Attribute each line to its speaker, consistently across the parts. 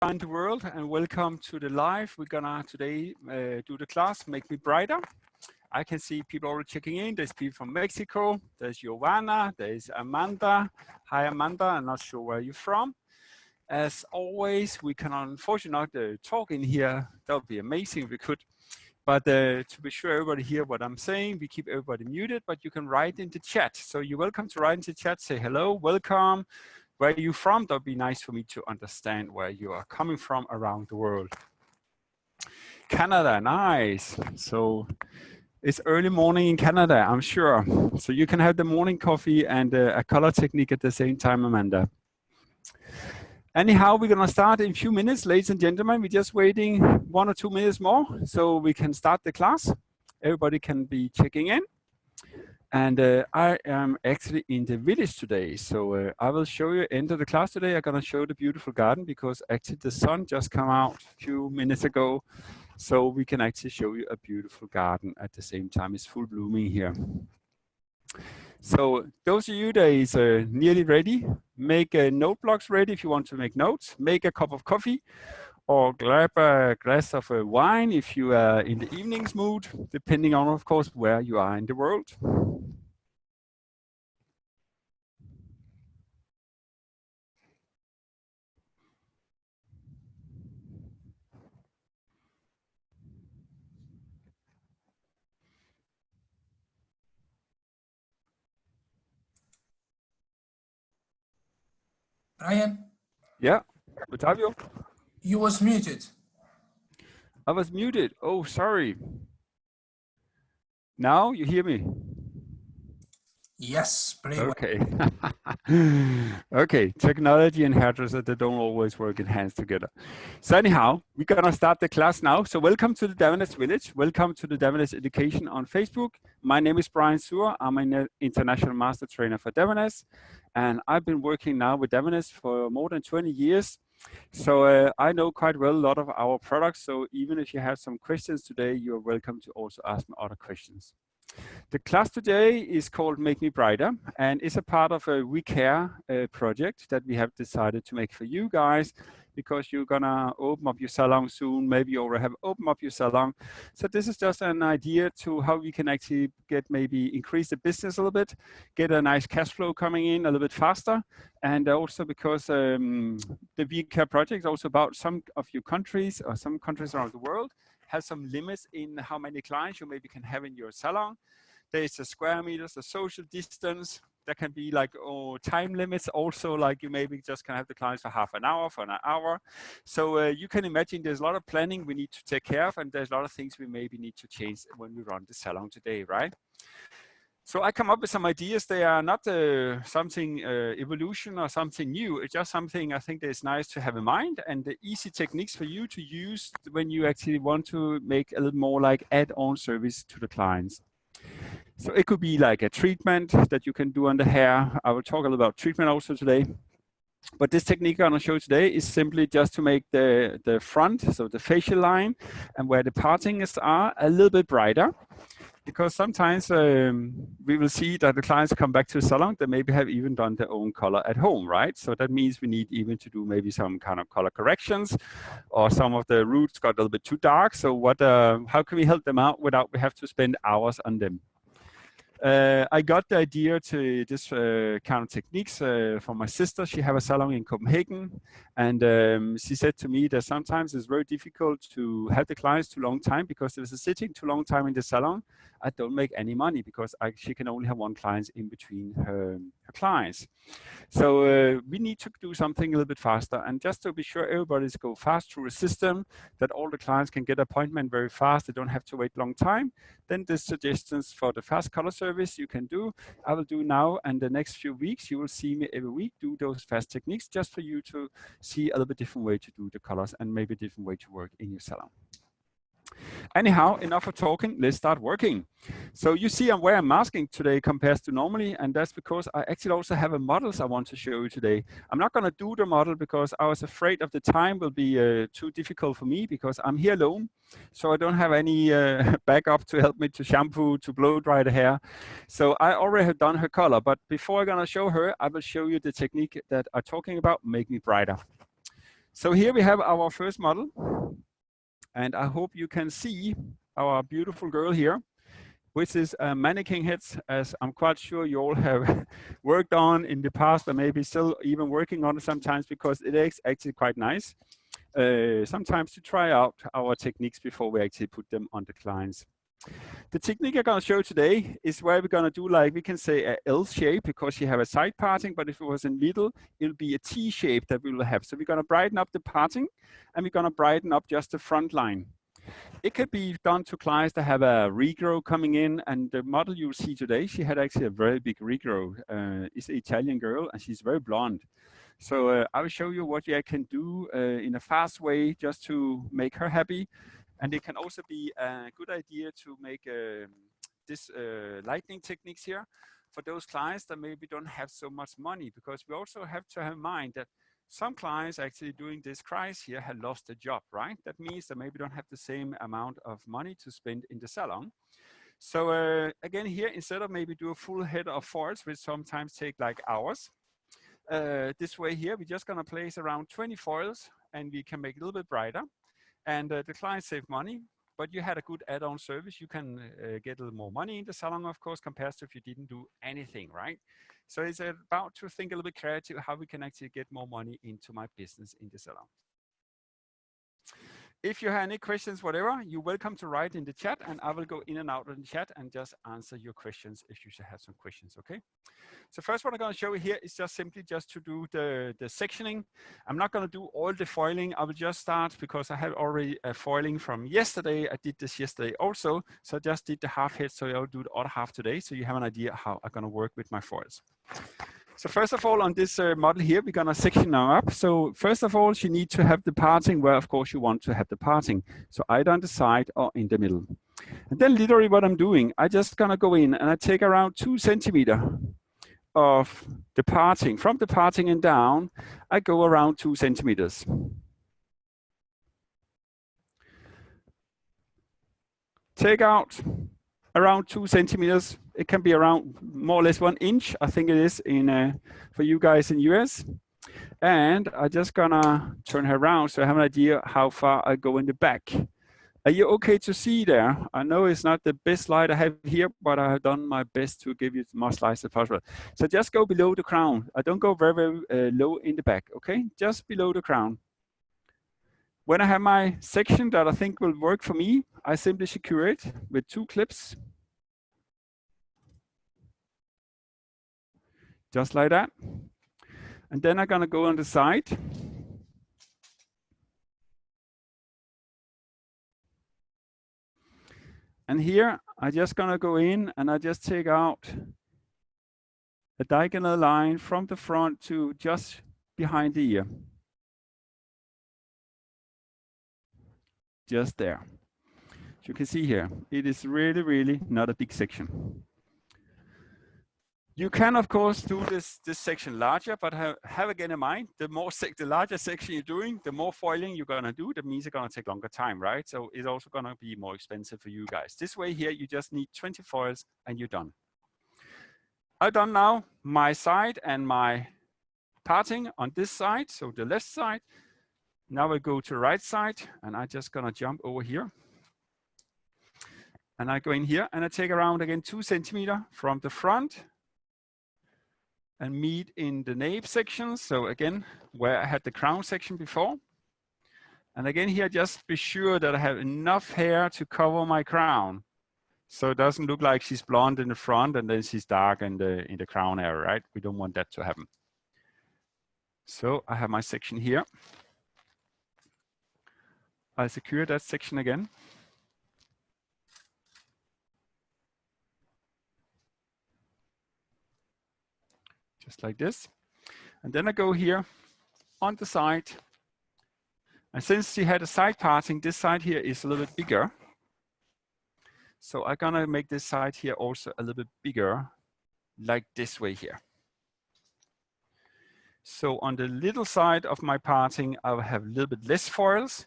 Speaker 1: around the world, and welcome to the live. We're gonna today do the class Make Me Brighter. I can see people already checking in. There's people from Mexico. There's Giovanna. There's Amanda. Hi, Amanda. I'm not sure where you're from. As always, we can unfortunately not talk in here. That would be amazing if we could. But to be sure everybody hear what I'm saying, we keep everybody muted, but you can write in the chat. So you're welcome to write in the chat, say hello, welcome. Where are you from? That would be nice for me to understand where you are coming from around the world. Canada, nice. So it's early morning in Canada, I'm sure. So you can have the morning coffee and a color technique at the same time, Amanda. Anyhow, we're gonna start in a few minutes, ladies and gentlemen. We're just waiting 1 or 2 minutes more so we can start the class. Everybody can be checking in. And I am actually in the village today. So I will show you, end of the class today, I'm gonna show the beautiful garden because actually the sun just came out a few minutes ago. So we can actually show you a beautiful garden at the same time. It's full blooming here. So those of you that is nearly ready, make note blocks ready if you want to make notes, make a cup of coffee, or grab a glass of wine if you are in the evening's mood, depending on, of course, where you are in the world.
Speaker 2: Brian?
Speaker 1: Yeah, Ottavio?
Speaker 2: You was muted.
Speaker 1: I was muted. Oh, sorry. Now you hear me?
Speaker 2: Yes, pretty well.
Speaker 1: Okay. Okay, technology and hairdresser, they don't always work in hands together. So anyhow, we're gonna start the class now. So welcome to the Davines Village. Welcome to the Davines Education on Facebook. My name is Brian Suhr. I'm an international master trainer for Davines. And I've been working now with Davines for more than 20 years. So I know quite well a lot of our products. So even if you have some questions today, you're welcome to also ask me other questions. The class today is called Make Me Brighter, and it's a part of a We Care project that we have decided to make for you guys, because you're gonna open up your salon soon. Maybe you already have opened up your salon. So this is just an idea to how we can actually get, maybe increase the business a little bit, get a nice cash flow coming in a little bit faster. And also because the We Care project is also about some of your countries or some countries around the world have some limits in how many clients you maybe can have in your salon. There's the square meters, the social distance. There can be like time limits also, like you maybe just can have the clients for half an hour, for an hour. So you can imagine there's a lot of planning we need to take care of, and there's a lot of things we maybe need to change when we run the salon today, right? So I come up with some ideas. They are not something evolution or something new. It's just something I think that is nice to have in mind, and the easy techniques for you to use when you actually want to make a little more like add-on service to the clients. So it could be like a treatment that you can do on the hair. I will talk a little about treatment also today. But this technique I'm going to show you today is simply just to make the front, so the facial line and where the partings are, a little bit brighter. Because sometimes we will see that the clients come back to the salon, they maybe have even done their own color at home, right? So that means we need even to do maybe some kind of color corrections, or some of the roots got a little bit too dark. So how can we help them out without we have to spend hours on them? I got the idea to this kind of techniques from my sister. She have a salon in Copenhagen, and she said to me that sometimes it's very difficult to have the clients too long time, because if they're sitting too long time in the salon, I don't make any money, because she can only have one client in between her clients. So we need to do something a little bit faster, and just to be sure everybody's go fast through the system, that all the clients can get appointment very fast, they don't have to wait long time, then the suggestions for the fast color service you can do, I will do now, and the next few weeks you will see me every week do those fast techniques, just for you to see a little bit different way to do the colors and maybe a different way to work in your salon. Anyhow, enough of talking, let's start working. So you see I'm wearing masking today compared to normally, and that's because I actually also have a models I want to show you today. I'm not gonna do the model because I was afraid of the time will be too difficult for me, because I'm here alone. So I don't have any backup to help me to shampoo, to blow dry the hair. So I already have done her color, but before I'm gonna show her, I will show you the technique that I'm talking about, Make Me Brighter. So here we have our first model, and I hope you can see our beautiful girl here, which is mannequin heads, as I'm quite sure you all have worked on in the past, or maybe still even working on it sometimes, because it is actually quite nice. Sometimes to try out our techniques before we actually put them on the clients. The technique I'm going to show today is where we're going to do, like, we can say a L shape because you have a side parting, but if it was in middle, it'll be a T shape that we will have. So we're going to brighten up the parting, and we're going to brighten up just the front line. It could be done to clients that have a regrow coming in, and the model you'll see today, she had actually a very big regrow. It's an Italian girl, and she's very blonde. So I will show you what you can do in a fast way just to make her happy. And it can also be a good idea to make this lightning techniques here for those clients that maybe don't have so much money, because we also have to have in mind that some clients actually doing this crisis here have lost a job, right? That means they maybe don't have the same amount of money to spend in the salon. So again, here, instead of maybe do a full head of foils, which sometimes take like hours, this way here, we're just gonna place around 20 foils, and we can make it a little bit brighter. And the client save money, but you had a good add-on service. You can get a little more money in the salon, of course, compared to if you didn't do anything, right? So it's about to think a little bit creative how we can actually get more money into my business in the salon. If you have any questions, whatever, you're welcome to write in the chat, and I will go in and out of the chat and just answer your questions if you should have some questions, okay? So first, what I'm going to show you here is just simply just to do the sectioning. I'm not going to do all the foiling. I will just start because I have already a foiling from yesterday. I did this yesterday also. So I just did the half head. So I'll do the other half today. So you have an idea how I'm going to work with my foils. So first of all, on this model here, we're going to section them up. So first of all, you need to have the parting where, of course, you want to have the parting. So either on the side or in the middle. And then literally what I'm doing, I just going to go in and I take around 2 centimeters of the parting. From the parting and down, I go around 2 centimeters. Take out around 2 centimeters. It can be around more or less 1 inch. I think it is in for you guys in US. And I'm just gonna turn her around so I have an idea how far I go in the back. Are you okay to see there? I know it's not the best slide I have here, but I have done my best to give you as much slides as possible. So just go below the crown. I don't go very, very low in the back, okay? Just below the crown. When I have my section that I think will work for me, I simply secure it with 2 clips. Just like that. And then I'm gonna go on the side. And here, I'm just gonna go in and I just take out a diagonal line from the front to just behind the ear. Just there. As you can see here, it is really, really not a big section. You can, of course, do this section larger, but have again in mind, the larger section you're doing, the more foiling you're gonna do, that means it's gonna take longer time, right? So it's also gonna be more expensive for you guys. This way here, you just need 20 foils and you're done. I've done now my side and my parting on this side, so the left side. Now I go to the right side and I'm just gonna jump over here. And I go in here and I take around again 2 centimeters from the front and meet in the nape section. So again, where I had the crown section before. And again here, just be sure that I have enough hair to cover my crown. So it doesn't look like she's blonde in the front and then she's dark in the crown area, right? We don't want that to happen. So I have my section here. I secure that section again. Just like this. And then I go here on the side. And since she had a side parting, this side here is a little bit bigger. So I'm gonna make this side here also a little bit bigger, like this way here. So on the little side of my parting, I will have a little bit less foils.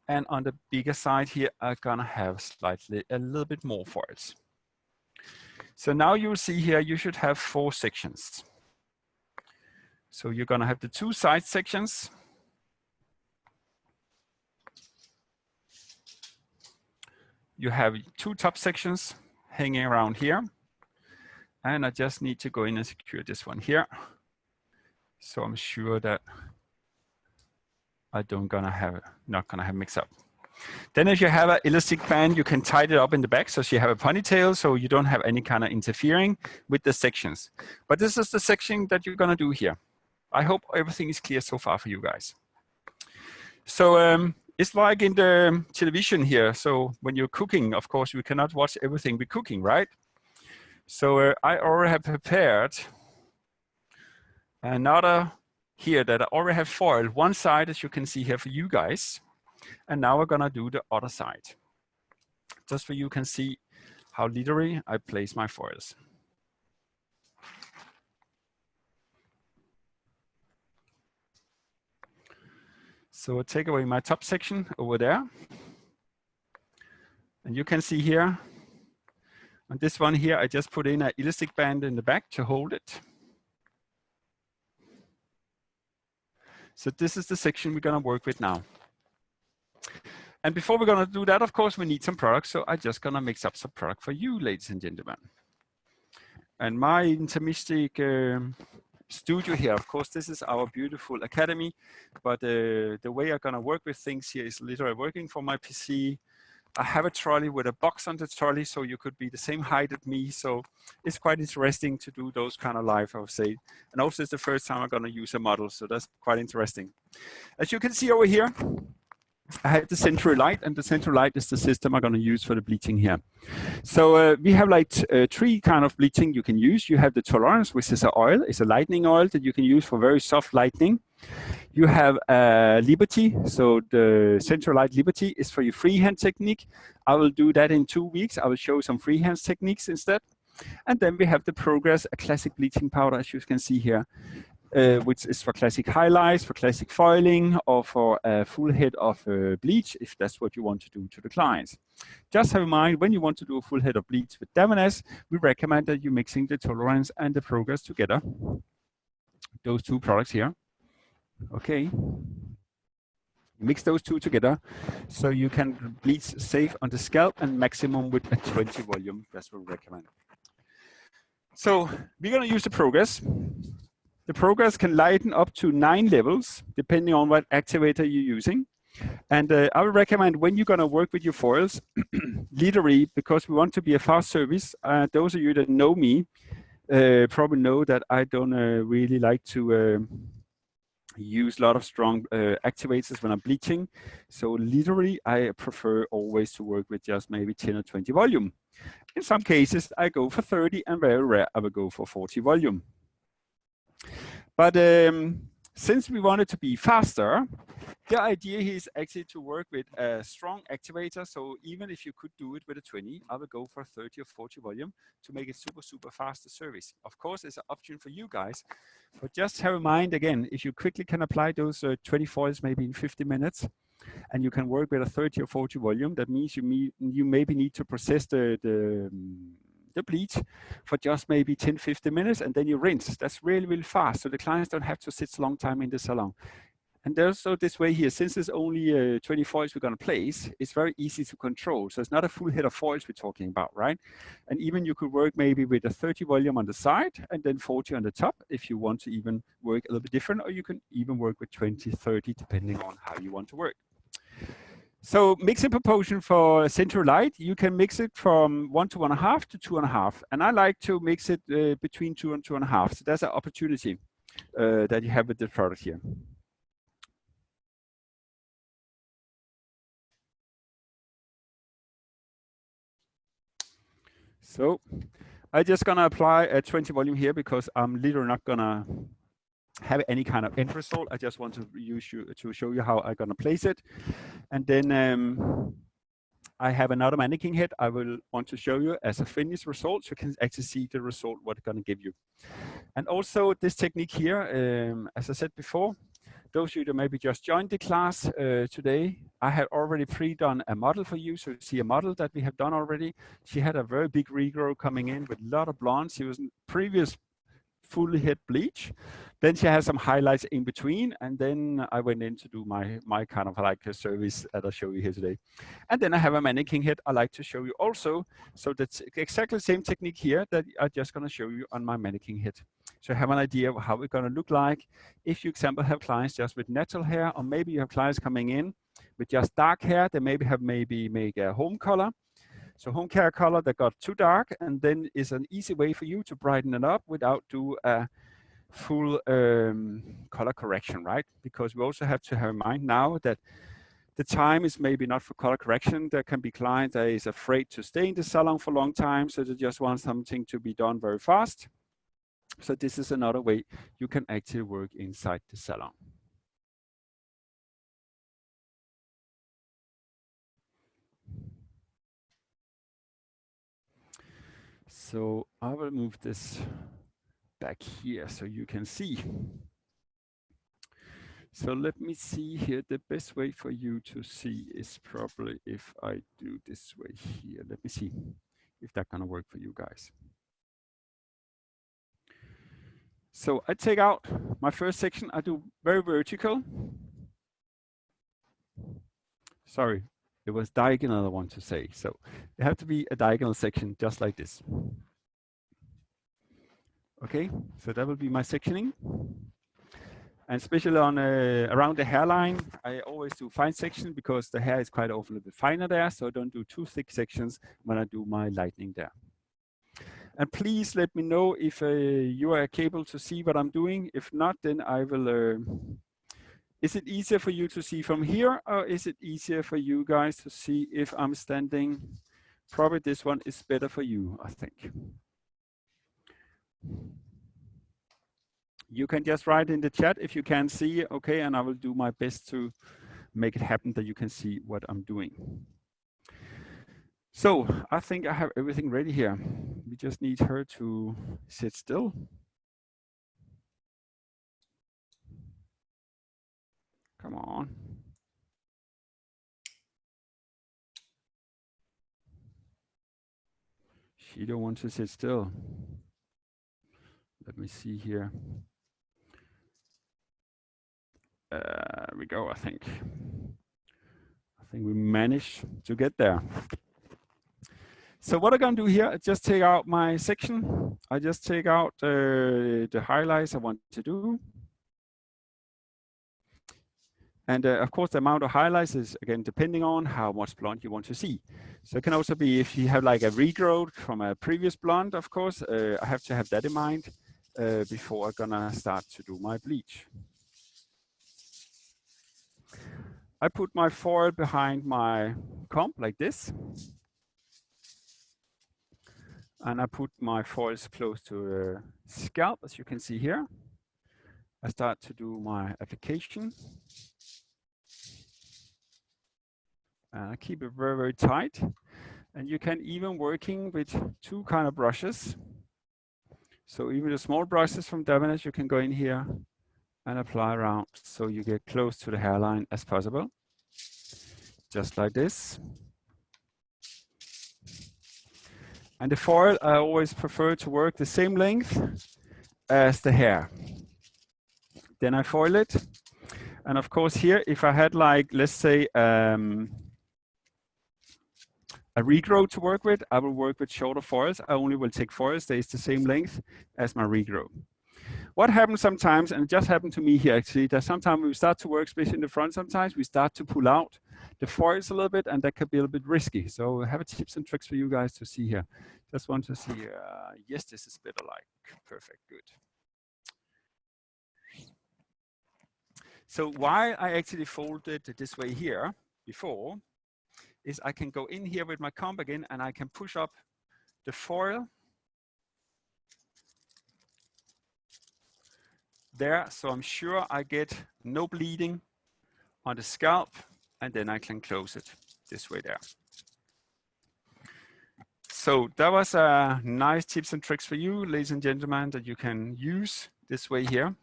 Speaker 1: And on the bigger side here, I'm gonna have a little bit more foils. So now you'll see here, you should have 4 sections. So you're gonna have the 2 side sections. you have 2 top sections hanging around here. And I just need to go in and secure this one here. So I'm sure that I not gonna have mix up. Then if you have an elastic band, you can tie it up in the back so you have a ponytail so you don't have any kind of interfering with the sections. But this is the section that you're gonna do here. I hope everything is clear so far for you guys. So it's like in the television here. So when you're cooking, of course, you cannot watch everything with cooking, right? So I already have prepared another here that I already have foiled. One side, as you can see here for you guys. And now we're gonna do the other side. Just so you can see how literally I place my foils. So I'll take away my top section over there. And you can see here, on this one here, I just put in an elastic band in the back to hold it. So this is the section we're gonna work with now. And before we're gonna do that, of course, we need some products. So I'm just gonna mix up some product for you, ladies and gentlemen. And my intermistic studio here, of course, this is our beautiful academy, but the way I'm gonna work with things here is literally working from my PC. I have a trolley with a box on the trolley, so you could be the same height as me. So it's quite interesting to do those kind of live, I would say. And also it's the first time I'm gonna use a model, so that's quite interesting. As you can see over here, I have the central light, and the central light is the system I'm gonna use for the bleaching here. So we have like 3 kind of bleaching you can use. You have the tolerance, which is an oil. It's a lightning oil that you can use for very soft lightning. You have Liberty. So the central light Liberty is for your freehand technique. I will do that in 2 weeks. I will show some freehand techniques instead. And then we have the Progress, a classic bleaching powder, as you can see here, which is for classic highlights, for classic foiling, or for a full head of bleach, if that's what you want to do to the clients. Just have in mind, when you want to do a full head of bleach with Davines, we recommend that you're mixing the Tolerance and the Progress together. Those 2 products here. Okay. Mix those 2 together so you can bleach safe on the scalp and maximum with a 20 volume. That's what we recommend. So we're going to use the Progress. The Progress can lighten up to 9 levels, depending on what activator you're using. And I would recommend when you're going to work with your foils, literally, because we want to be a fast service. Those of you that know me probably know that I don't really like to use a lot of strong activators when I'm bleaching. So literally, I prefer always to work with just maybe 10 or 20 volume. In some cases, I go for 30, and very rare, I will go for 40 volume. But since we want it to be faster, the idea here is actually to work with a strong activator. So even if you could do it with a 20, I would go for 30 or 40 volume to make it super, super fast to service. Of course, it's an option for you guys, but just have in mind, again, if you quickly can apply those 20 foils maybe in 50 minutes, and you can work with a 30 or 40 volume, that means you maybe need to process the bleach for just maybe 10, 15 minutes, and then you rinse. That's really, really fast. So the clients don't have to sit a long time in the salon. And also this way here, since there's only 20 foils we're gonna place, it's very easy to control. So it's not a full head of foils we're talking about, right? And even you could work maybe with a 30 volume on the side and then 40 on the top if you want to even work a little bit different, or you can even work with 20, 30, depending on how you want to work. So mixing proportion for central light, you can mix it from 1 to 1.5 to 2.5. And I like to mix it between 2 and 2.5. So that's an opportunity that you have with the product here. So I'm just gonna apply a 20 volume here because I'm literally not gonna have any kind of end result. I just want to show you how I'm gonna place it. And then I have another mannequin head I will want to show you as a finished result, so you can actually see the result, what it's gonna give you. And also this technique here, as I said before, those of you that maybe just joined the class today, I had already pre-done a model for you. So you see a model that we have done already. She had a very big regrow coming in with a lot of blonde. She was previous fully hit bleach. Then she has some highlights in between, and then I went in to do my kind of like a service that I'll show you here today. And then I have a mannequin head I like to show you also. So that's exactly the same technique here that I'm just going to show you on my mannequin head. So you have an idea of how it's going to look like. If you, example, have clients just with natural hair, or maybe you have clients coming in with just dark hair, they maybe make a home color. So home care color that got too dark, and then is an easy way for you to brighten it up without do a full color correction, right? Because we also have to have in mind now that the time is maybe not for color correction. There can be clients that is afraid to stay in the salon for a long time, so they just want something to be done very fast. So this is another way you can actually work inside the salon. So I will move this back here so you can see. So let me see here. The best way for you to see is probably if I do this way here. Let me see if that's gonna work for you guys. So I take out my first section. I do very vertical. Sorry, it was diagonal I want to say. So it have to be a diagonal section just like this. Okay, so that will be my sectioning. And especially on around the hairline, I always do fine section because the hair is quite often a bit finer there. So I don't do too thick sections when I do my lightening there. And please let me know if you are capable to see what I'm doing. If not, then I will. Is it easier for you to see from here, or is it easier for you guys to see if I'm standing? Probably this one is better for you, I think. You can just write in the chat if you can see, okay, and I will do my best to make it happen that you can see what I'm doing. So I think I have everything ready here. We just need her to sit still. Come on. She don't want to sit still. Let me see here. We go, I think. I think we managed to get there. So what I'm gonna do here, I just take out my section. I just take out the highlights I want to do. And of course, the amount of highlights is, again, depending on how much blonde you want to see. So it can also be if you have like a regrowth from a previous blonde, of course, I have to have that in mind before I'm gonna start to do my bleach. I put my foil behind my comb like this. And I put my foils close to the scalp, as you can see here. I start to do my application. And I keep it very, very tight. And you can even working with two kind of brushes. So even the small brushes from Davines, you can go in here and apply around so you get close to the hairline as possible. Just like this. And the foil, I always prefer to work the same length as the hair. Then I foil it. And of course here, if I had like, let's say, a regrowth to work with, I will work with shorter foils. I only will take foils that is the same length as my regrowth. What happens sometimes, and it just happened to me here actually, that sometimes we start to work, especially in the front, sometimes we start to pull out the foils a little bit, and that could be a little bit risky. So I have tips and tricks for you guys to see here. Just want to see, yes, this is better, like, perfect, good. So why I actually folded this way here before is I can go in here with my comb again and I can push up the foil there. So I'm sure I get no bleeding on the scalp, and then I can close it this way there. So that was a nice tips and tricks for you, ladies and gentlemen, that you can use this way here.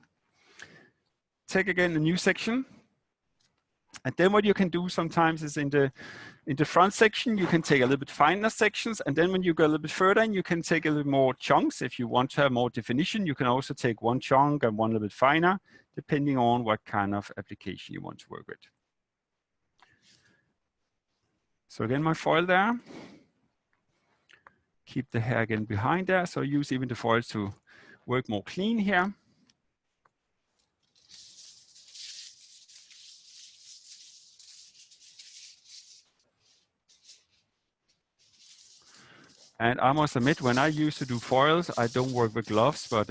Speaker 1: Take again a new section. And then what you can do sometimes is in the front section, you can take a little bit finer sections. And then when you go a little bit further in, you can take a little more chunks. If you want to have more definition, you can also take one chunk and one a little bit finer, depending on what kind of application you want to work with. So again, my foil there. Keep the hair again behind there. So use even the foil to work more clean here. And I must admit, when I used to do foils, I don't work with gloves, but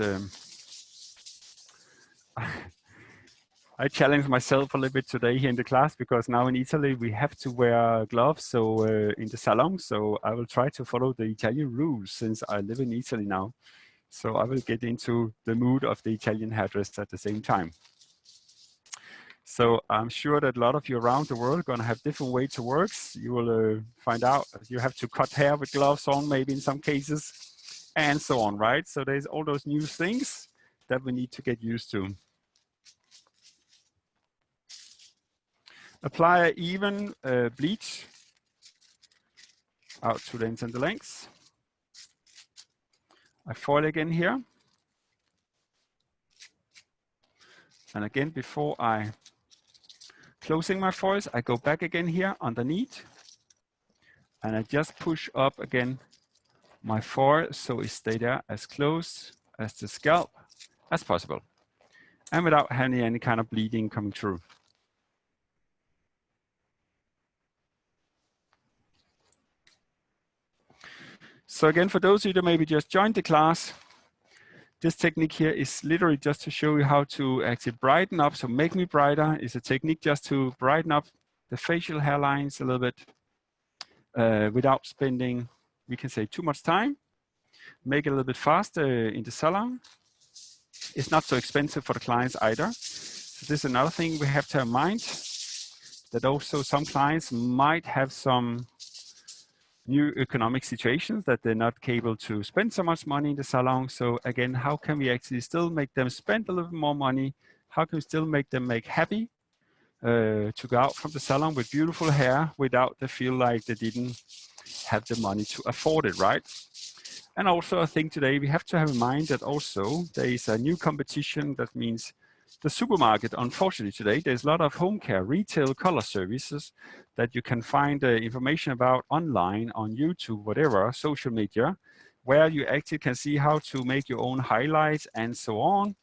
Speaker 1: I challenge myself a little bit today here in the class, because now in Italy we have to wear gloves. So in the salon, so I will try to follow the Italian rules since I live in Italy now. So I will get into the mood of the Italian hairdresser at the same time. So I'm sure that a lot of you around the world are going to have different ways to work. You will find out you have to cut hair with gloves on, maybe in some cases, and so on, right? So there's all those new things that we need to get used to. Apply an even bleach out to the ends and the lengths. I foil again here. And again, before I closing my foils, I go back again here underneath. And I just push up again my foil so it stay there as close as the scalp as possible. And without having any kind of bleeding coming through. So again, for those of you that maybe just joined the class, this technique here is literally just to show you how to actually brighten up. So make me brighter is a technique just to brighten up the facial hairlines a little bit without spending, we can say, too much time. Make it a little bit faster in the salon. It's not so expensive for the clients either. So this is another thing we have to have in mind, that also some clients might have some new economic situations that they're not able to spend so much money in the salon. So again, how can we actually still make them spend a little bit more money? How can we still make them happy to go out from the salon with beautiful hair without they feel like they didn't have the money to afford it, right? And also I think today we have to have in mind that also there is a new competition. That means the supermarket, unfortunately today, there's a lot of home care, retail color services that you can find information about online, on YouTube, whatever, social media, where you actually can see how to make your own highlights and so on.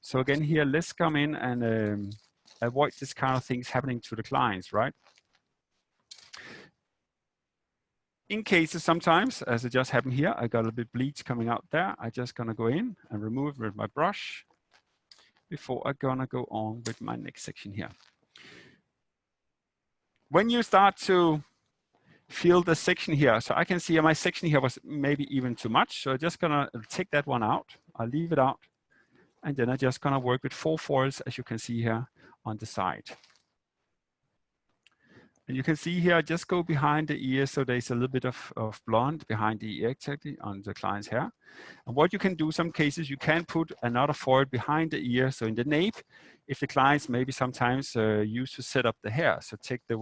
Speaker 1: So again, here, let's come in and avoid this kind of things happening to the clients, right? In cases sometimes, as it just happened here, I got a little bit bleach coming out there. I just gonna go in and remove it with my brush before I'm gonna go on with my next section here. When you start to feel the section here, so I can see my section here was maybe even too much. So I'm just gonna take that one out. I'll leave it out. And then I'm just gonna work with 4 foils, as you can see here on the side. And you can see here, just go behind the ear. So there's a little bit of blonde behind the ear exactly on the client's hair. And what you can do, some cases, you can put another foil behind the ear. So in the nape, if the clients maybe sometimes use to set up the hair. So take the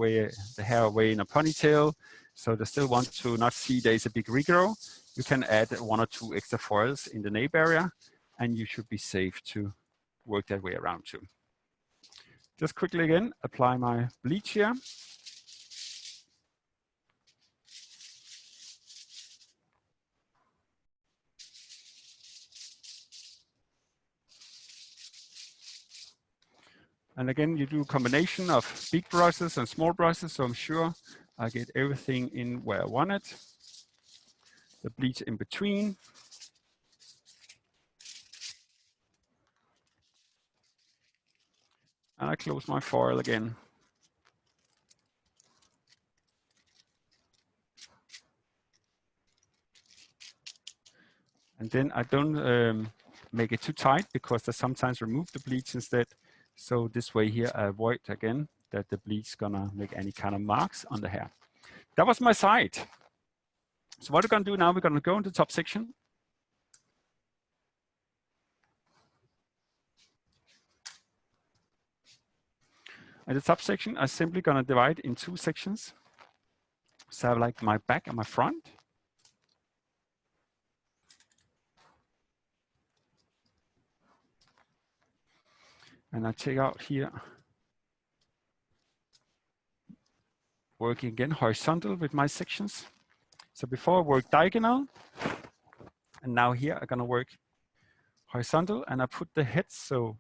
Speaker 1: hair away in a ponytail. So they still want to not see there's a big regrow. You can add 1 or 2 extra foils in the nape area, and you should be safe to work that way around too. Just quickly again, apply my bleach here. And again, you do a combination of big brushes and small brushes, so I'm sure I get everything in where I want it. The bleach in between. And I close my foil again. And then I don't make it too tight, because I sometimes remove the bleach instead. So this way here, I avoid again that the bleach is gonna make any kind of marks on the hair. That was my side. So what we're gonna do now, we're gonna go into the top section. And the top section, I'm simply gonna divide in 2 sections. So I have like my back and my front. And I take out here, working again horizontal with my sections. So before I work diagonal, and now here I'm gonna work horizontal, and I put the head so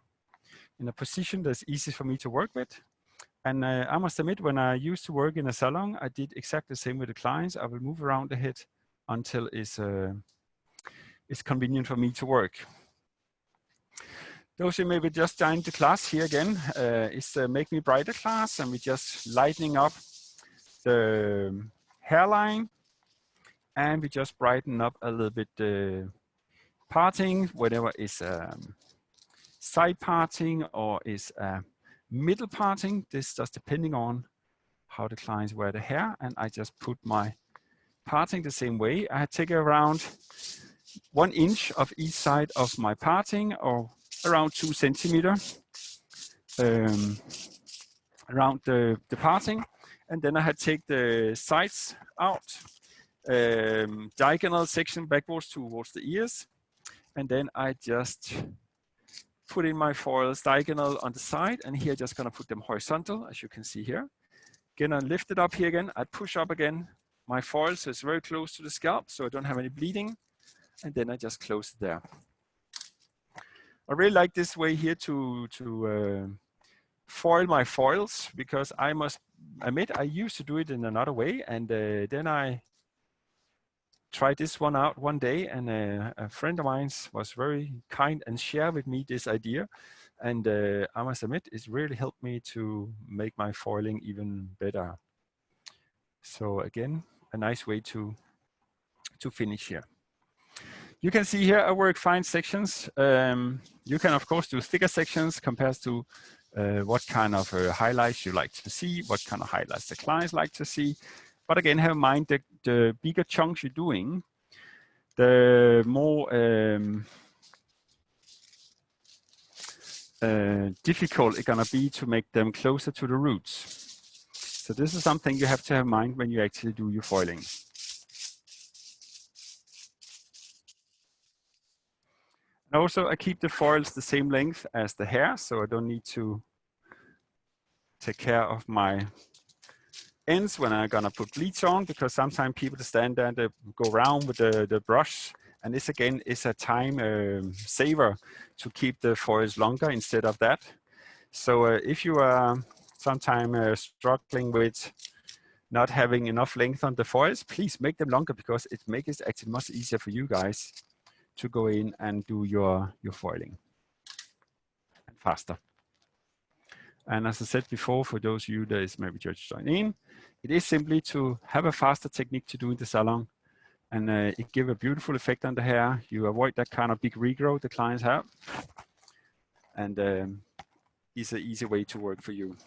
Speaker 1: in a position that's easy for me to work with. And I must admit, when I used to work in a salon, I did exactly the same with the clients. I will move around the head until it's convenient for me to work. Those who maybe just joined the class here again, is the Make Me Brighter class, and we're just lightening up the hairline, and we just brighten up a little bit the parting, whatever is side parting or is middle parting. This just depending on how the clients wear the hair, and I just put my parting the same way. I take around 1 inch of each side of my parting, or around 2 centimeters around the parting, and then I had take the sides out, diagonal section backwards towards the ears, and then I just put in my foils diagonal on the side, and here just gonna put them horizontal, as you can see here. Again, I lift it up here again, I push up again my foil so it's very close to the scalp so I don't have any bleeding, and then I just close it there. I really like this way here to foil my foils, because I must admit I used to do it in another way, and then I tried this one out one day, and a friend of mine was very kind and shared with me this idea, and I must admit it's really helped me to make my foiling even better. So again, a nice way to finish here. You can see here I work fine sections. You can of course do thicker sections compared to what kind of highlights you like to see, what kind of highlights the clients like to see. But again, have in mind that the bigger chunks you're doing, the more difficult it's gonna be to make them closer to the roots. So this is something you have to have in mind when you actually do your foiling. And also, I keep the foils the same length as the hair, so I don't need to take care of my ends when I'm gonna put bleach on, because sometimes people stand there and they go around with the brush, and this again is a time saver to keep the foils longer instead of that. So if you are sometimes struggling with not having enough length on the foils, please make them longer, because it makes it actually much easier for you guys to go in and do your foiling faster. And as I said before, for those of you that is maybe just joining in, it is simply to have a faster technique to do in the salon, and it gives a beautiful effect on the hair. You avoid that kind of big regrowth the clients have, and it's an easy way to work for you.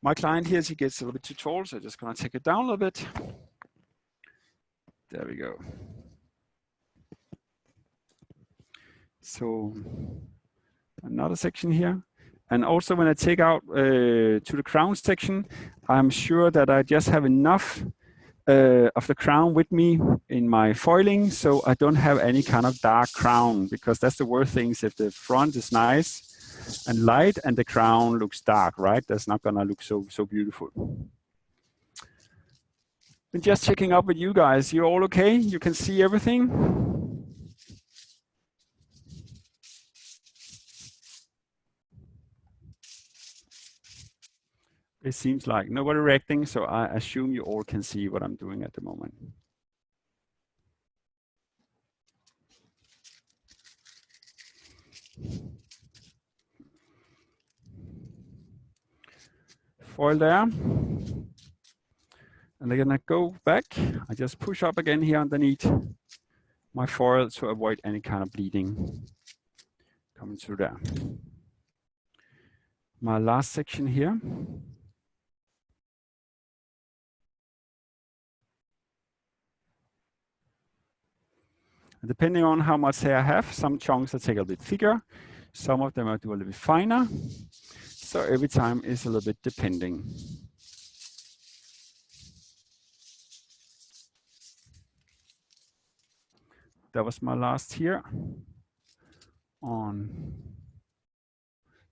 Speaker 1: My client here, he gets a little bit too tall, so I'm just gonna take it down a little bit. There we go. So another section here. And also when I take out to the crown section, I'm sure that I just have enough of the crown with me in my foiling, so I don't have any kind of dark crown, because that's the worst thing, is if the front is nice and light and the crown looks dark, right? That's not gonna look so beautiful. And just checking up with you guys, you all okay? You can see everything? It seems like nobody reacting, so I assume you all can see what I'm doing at the moment. Foil there. And I'm gonna go back. I just push up again here underneath my foil to avoid any kind of bleeding coming through there. My last section here. Depending on how much hair I have, some chunks I take a bit thicker, some of them I do a little bit finer. So every time is a little bit depending. That was my last here on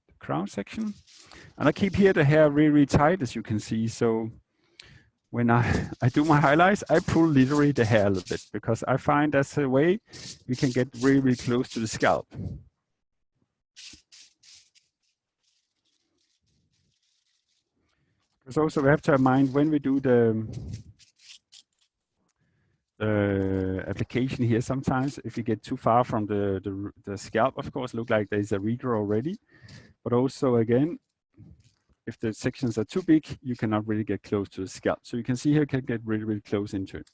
Speaker 1: the crown section. And I keep here the hair really, really tight, as you can see. So when I do my highlights, I pull literally the hair a little bit because I find that's a way we can get really, really close to the scalp. Because also we have to have in mind when we do the application here, sometimes if you get too far from the scalp, of course, look like there's a regrowth already. But also again, if the sections are too big, you cannot really get close to the scalp. So you can see here, you can get really, really close into it.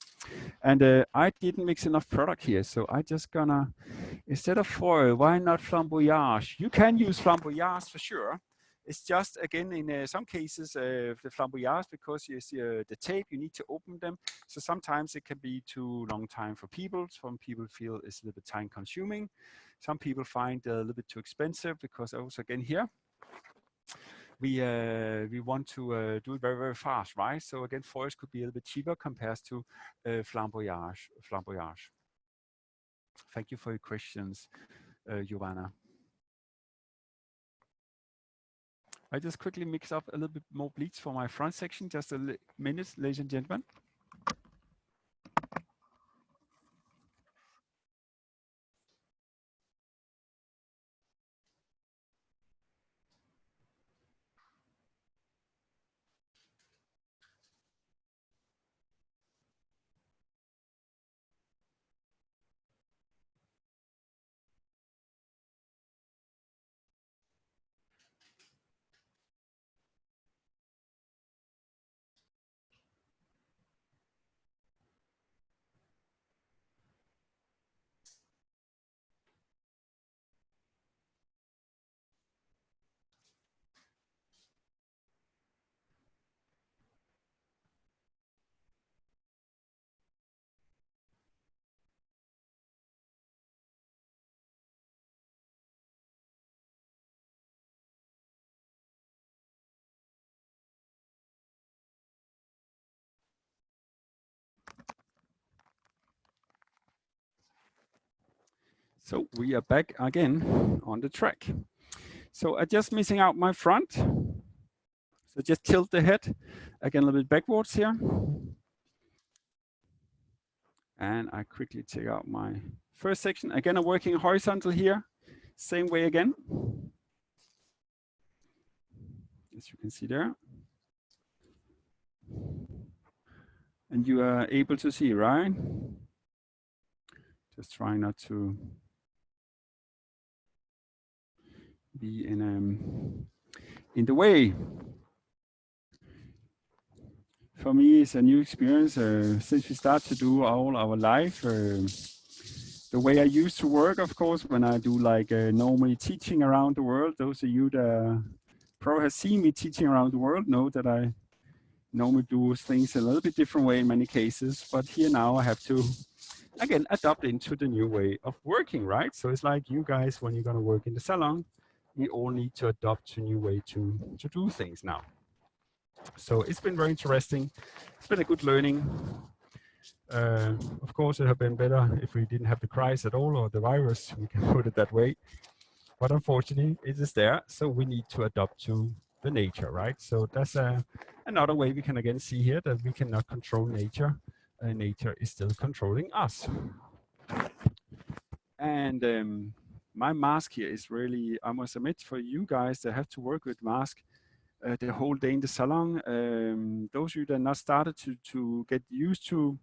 Speaker 1: And I didn't mix enough product here. So I just gonna, instead of foil, why not flamboyage? You can use flamboyage for sure. It's just, again, in some cases, the flamboyage, because you see the tape, you need to open them. So sometimes it can be too long time for people. Some people feel it's a little bit time consuming. Some people find it a little bit too expensive because also, again, here, we want to do it very, very fast, right? So again, foils could be a little bit cheaper compared to flamboyage. Thank you for your questions, Giovanna. I just quickly mix up a little bit more bleach for my front section. Just a minute, ladies and gentlemen. So we are back again on the track. So I just missing out my front. So just tilt the head again a little bit backwards here. And I quickly take out my first section. Again, I'm working horizontal here. Same way again. As you can see there. And you are able to see, right? Just try not to be in the way. For me, it's a new experience since we start to do all our life. The way I used to work, of course, when I do like normally teaching around the world. Those of you that probably have seen me teaching around the world know that I normally do things a little bit different way in many cases. But here now I have to, again, adapt into the new way of working, right? So it's like you guys, when you're going to work in the salon, we all need to adopt a new way to do things now. So it's been very interesting. It's been a good learning. Of course, it would have been better if we didn't have the crisis at all, or the virus, we can put it that way. But unfortunately, it is there. So we need to adapt to the nature, right? So that's another way we can again see here that we cannot control nature. Nature is still controlling us. And my mask here is really, I must admit, for you guys that have to work with mask the whole day in the salon. Those of you that have not started to get used to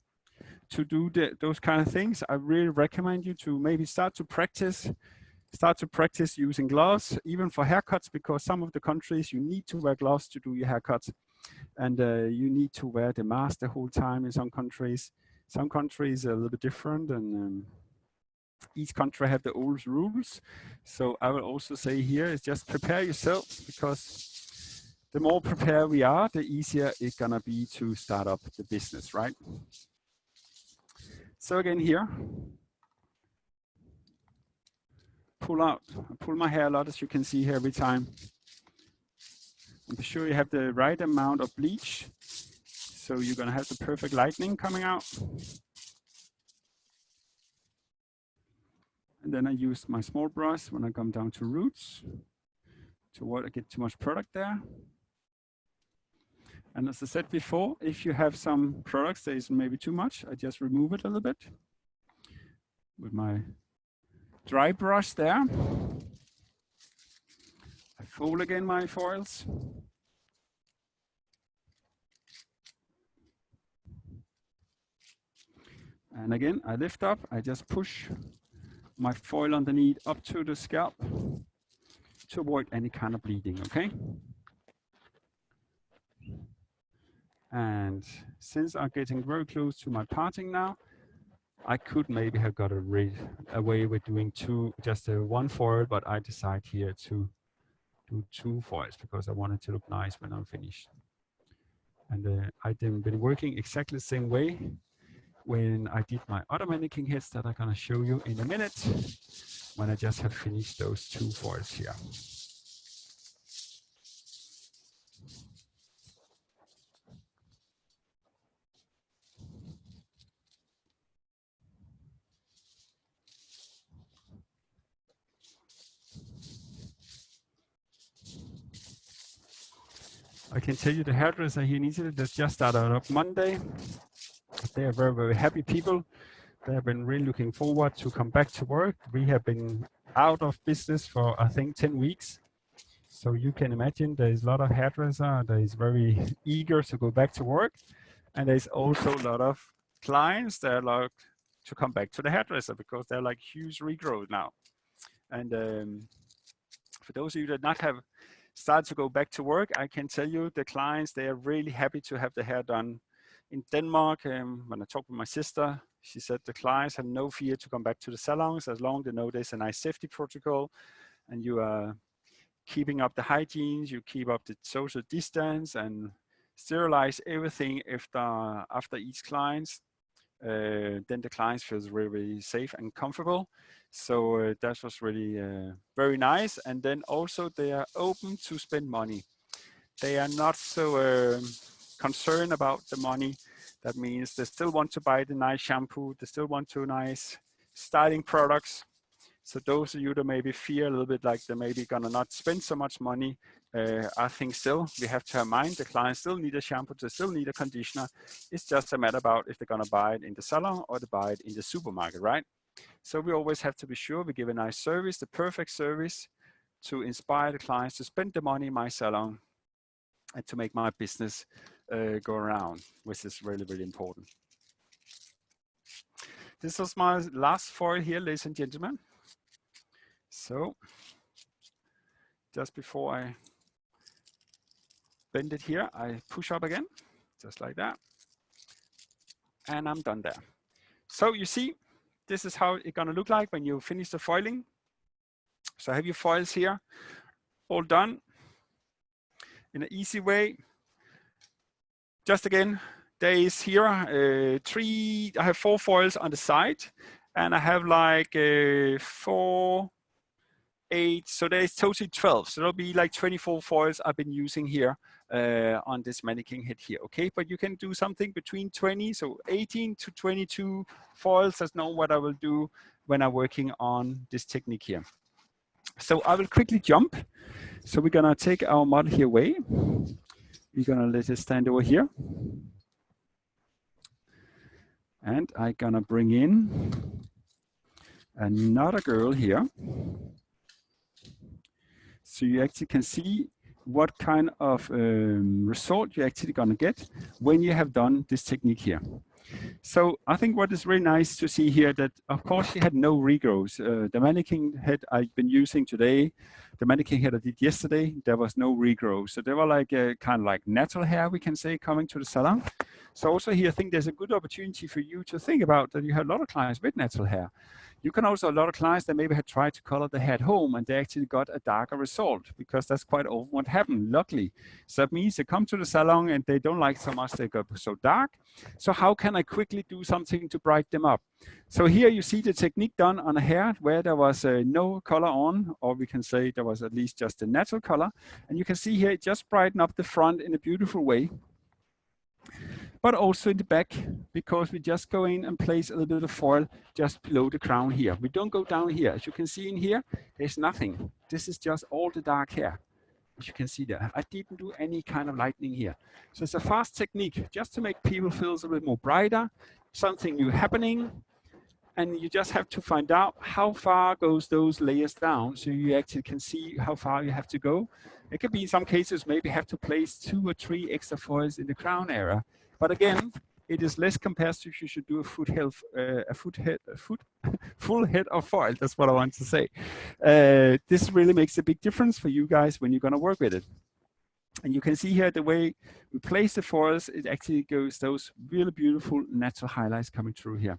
Speaker 1: do those kind of things, I really recommend you to maybe start to practice using gloves, even for haircuts, because some of the countries you need to wear gloves to do your haircuts, and you need to wear the mask the whole time in some countries. Some countries are a little bit different, and each country have their own rules. So I will also say here is just prepare yourself, because the more prepared we are, the easier it's gonna be to start up the business, right? So again here, pull my hair a lot, as you can see here every time. And be sure you have the right amount of bleach. So you're gonna have the perfect lightning coming out. And then I use my small brush when I come down to roots to avoid I get too much product there. And as I said before, if you have some products that is maybe too much, I just remove it a little bit with my dry brush there. I fold again my foils. And again, I lift up, I just push my foil underneath up to the scalp to avoid any kind of bleeding, okay? And since I'm getting very close to my parting now, I could maybe have got away with doing just one foil, but I decide here to do 2 foils because I want it to look nice when I'm finished. And I've been working exactly the same way when I did my other mannequin heads that I'm gonna show you in a minute, when I just have finished those 2 foils here. I can tell you the hairdresser here in Italy that just started up Monday. They are very, very happy people. They have been really looking forward to come back to work. We have been out of business for, I think, 10 weeks. So you can imagine there's a lot of hairdresser that is very eager to go back to work. And there's also a lot of clients that like to come back to the hairdresser because they're like huge regrowth now. And for those of you that not have started to go back to work, I can tell you the clients, they are really happy to have the hair done. In Denmark, when I talked with my sister, she said the clients have no fear to come back to the salons as long as they know there's a nice safety protocol and you are keeping up the hygiene, you keep up the social distance and sterilize everything after each client. Then the clients feels really, really safe and comfortable. So that was really very nice. And then also they are open to spend money. They are not so concerned about the money. That means they still want to buy the nice shampoo. They still want to nice styling products. So those of you that maybe fear a little bit like they're maybe gonna not spend so much money, I think still we have to have in mind the clients still need a shampoo, they still need a conditioner. It's just a matter about if they're gonna buy it in the salon or they buy it in the supermarket, right? So we always have to be sure we give a nice service, the perfect service to inspire the clients to spend the money in my salon and to make my business go around, which is really, really important. This was my last foil here, ladies and gentlemen. So just before I bend it here, I push up again, just like that. And I'm done there. So you see, this is how it's gonna look like when you finish the foiling. So I have your foils here, all done in an easy way. Just again, there is here I have 4 foils on the side and I have like 4, 8, so there's totally 12. So there'll be like 24 foils I've been using here on this mannequin head here, okay? But you can do something between 20, so 18 to 22 foils. That's not what I will do when I'm working on this technique here. So I will quickly jump. So we're gonna take our model here away. We're gonna let it stand over here. And I'm gonna bring in another girl here. So you actually can see what kind of result you're actually gonna get when you have done this technique here. So I think what is really nice to see here that of course she had no regrowth. The mannequin head I've been using today, the mannequin head I did yesterday, there was no regrowth. So they were like kind of like natural hair, we can say, coming to the salon. So also here, I think there's a good opportunity for you to think about that you have a lot of clients with natural hair. You can also, a lot of clients that maybe had tried to color the hair at home and they actually got a darker result, because that's quite often what happened, luckily. So that means they come to the salon and they don't like so much, they got so dark. So how can I quickly do something to brighten them up? So here you see the technique done on a hair where there was no color on, or we can say there was at least just a natural color. And you can see here, it just brightened up the front in a beautiful way. But also in the back, because we just go in and place a little bit of foil just below the crown here. We don't go down here. As you can see in here, there's nothing. This is just all the dark hair, as you can see there. I didn't do any kind of lightening here. So it's a fast technique just to make people feel a little bit more brighter, something new happening. And you just have to find out how far goes those layers down, so you actually can see how far you have to go. It could be in some cases maybe have to place 2 or 3 extra foils in the crown area. But again, it is less compared to if you should do a full head of foil. That's what I want to say. This really makes a big difference for you guys when you're going to work with it. And you can see here the way we place the foils, it actually goes those really beautiful natural highlights coming through here.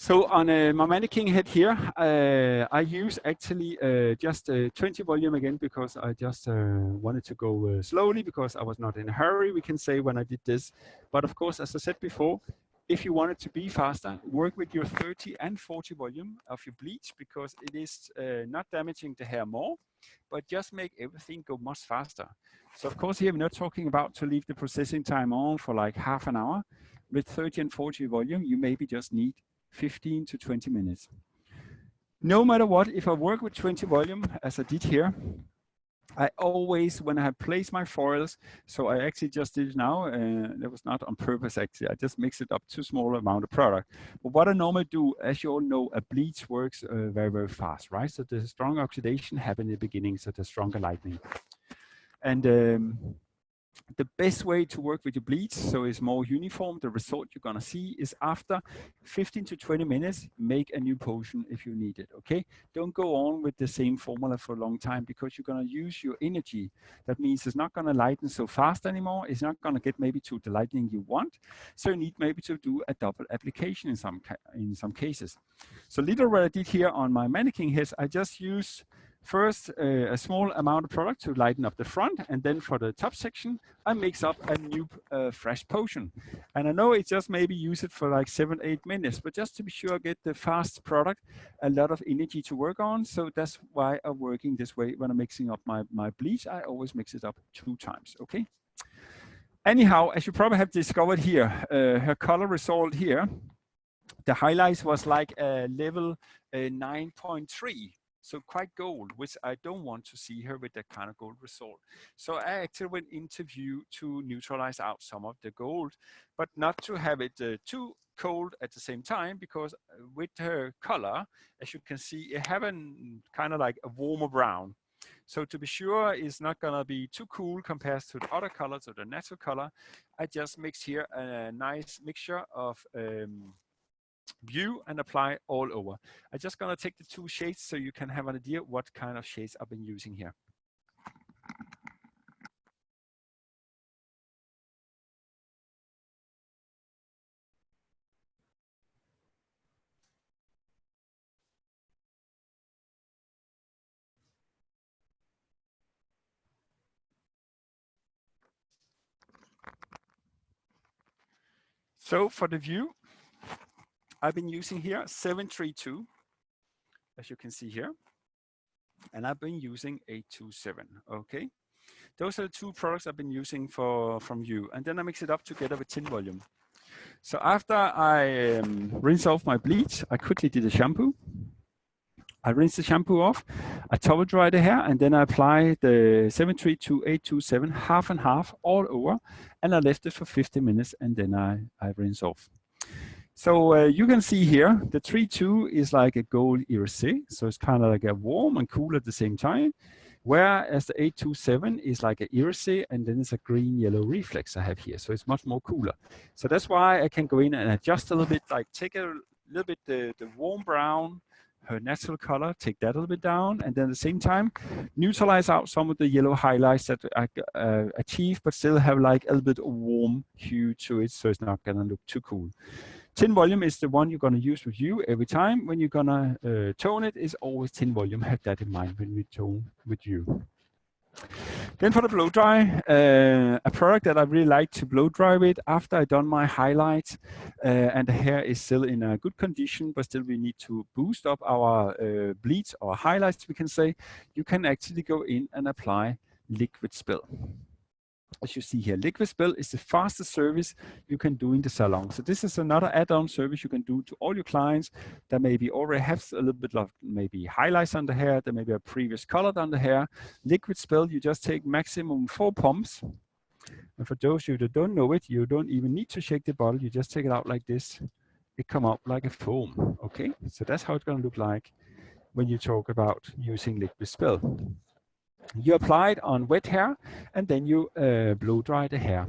Speaker 1: So on my mannequin head here, I use actually just 20 volume again, because I just wanted to go slowly, because I was not in a hurry, we can say, when I did this. But of course, as I said before, if you want it to be faster, work with your 30 and 40 volume of your bleach, because it is not damaging the hair more, but just make everything go much faster. So of course here we're not talking about to leave the processing time on for like half an hour. With 30 and 40 volume, you maybe just need 15 to 20 minutes. No matter what, if I work with 20 volume, as I did here, I always, when I have placed my foils, so I actually just did it now, that was not on purpose actually, I just mix it up to small amount of product. But what I normally do, as you all know, a bleach works very, very fast, right? So the strong oxidation happens in the beginning, so the stronger lightning. And the best way to work with your bleach, so it's more uniform, the result you're gonna see is after 15 to 20 minutes, make a new potion if you need it, okay? Don't go on with the same formula for a long time, because you're gonna use your energy. That means it's not gonna lighten so fast anymore. It's not gonna get maybe to the lightening you want. So you need maybe to do a double application in some cases. So little what I did here on my mannequin heads, I just use first, a small amount of product to lighten up the front, and then for the top section, I mix up a new fresh potion. And I know it's just maybe use it for like 7-8 minutes, but just to be sure I get the fast product, a lot of energy to work on. So that's why I'm working this way. When I'm mixing up my bleach, I always mix it up 2 times, okay? Anyhow, as you probably have discovered here, her color result here, the highlights was like level 9.3. So quite gold, which I don't want to see her with that kind of gold result. So I actually went into view to neutralize out some of the gold, but not to have it too cold at the same time, because with her color, as you can see, it have a kind of like a warmer brown. So to be sure it's not gonna be too cool compared to the other colors or the natural color, I just mix here a nice mixture of view and apply all over. I'm just gonna take the 2 shades so you can have an idea what kind of shades I've been using here. So for the view, I've been using here 732, as you can see here, and I've been using 827, okay? Those are the 2 products I've been using from you, and then I mix it up together with 10 volume. So after I rinse off my bleach, I quickly did a shampoo. I rinse the shampoo off, I towel dry the hair, and then I apply the 732, 827, half and half all over, and I left it for 50 minutes, and then I rinse off. So you can see here, the 3-2 is like a gold irisé, so it's kind of like a warm and cool at the same time, whereas the 827 is like a irisé, and then it's a green-yellow reflex I have here, so it's much more cooler. So that's why I can go in and adjust a little bit, like take a little bit the warm brown, her natural color, take that a little bit down, and then at the same time, neutralize out some of the yellow highlights that I achieve, but still have like a little bit of warm hue to it, so it's not gonna look too cool. Tin volume is the one you're gonna use with you every time. When you're gonna tone it, is always tin volume. Have that in mind when we tone with you. Then for the blow dry, a product that I really like to blow dry with after I've done my highlights and the hair is still in a good condition, but still we need to boost up our bleach or highlights, we can say, you can actually go in and apply liquid spill. As you see here, liquid spill is the fastest service you can do in the salon. So this is another add-on service you can do to all your clients that maybe already have a little bit of maybe highlights on the hair, that maybe a previous color on the hair. Liquid spill, you just take maximum 4 pumps. And for those of you that don't know it, you don't even need to shake the bottle. You just take it out like this. It come out like a foam, okay? So that's how it's gonna look like when you talk about using liquid spill. You apply it on wet hair and then you blow dry the hair.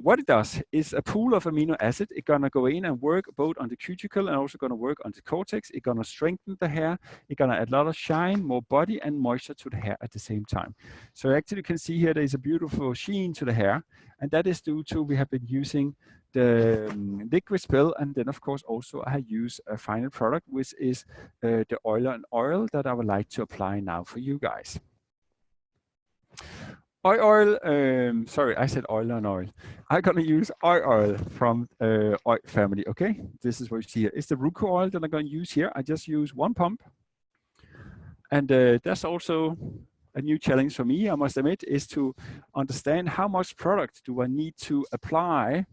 Speaker 1: What it does is a pool of amino acid. It's gonna go in and work both on the cuticle and also gonna work on the cortex. It's gonna strengthen the hair. It's gonna add a lot of shine, more body and moisture to the hair at the same time. So actually you can see here there's a beautiful sheen to the hair, and that is due to we have been using the liquid spill, and then of course also I use a final product which is the oil that I would like to apply now for you guys. Oil, sorry, I said oil and oil. I'm gonna use oil from oil family, okay? This is what you see here. It's the Ruku oil that I'm gonna use here. I just use 1 pump. And that's also a new challenge for me, I must admit, is to understand how much product do I need to apply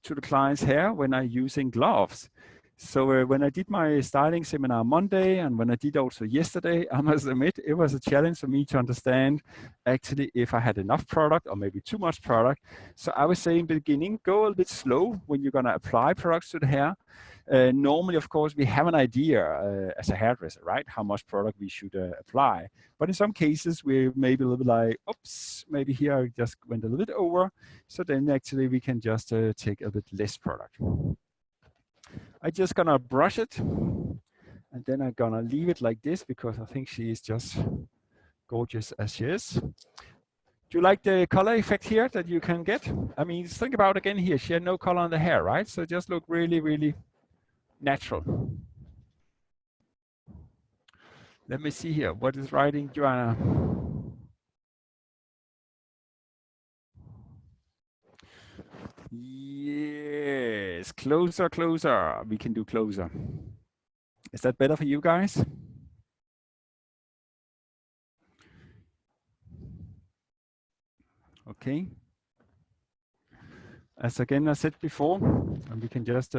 Speaker 1: to the client's hair when I'm using gloves. So when I did my styling seminar Monday and when I did also yesterday, I must admit it was a challenge for me to understand actually if I had enough product or maybe too much product. So I was saying in the beginning, go a little bit slow when you're gonna apply products to the hair. Normally, of course, we have an idea as a hairdresser, right? How much product we should apply. But in some cases, we maybe a little bit like, oops, maybe here I just went a little bit over. So then actually we can just take a bit less product. I'm just gonna brush it and then I'm gonna leave it like this because I think she is just gorgeous as she is. Do you like the color effect here that you can get? I mean, think about again here, she had no color on the hair, right? So just look really, really natural. Let me see here, what is writing, Joanna? Yes, closer, closer. We can do closer. Is that better for you guys? Okay. As again, I said before, and we can just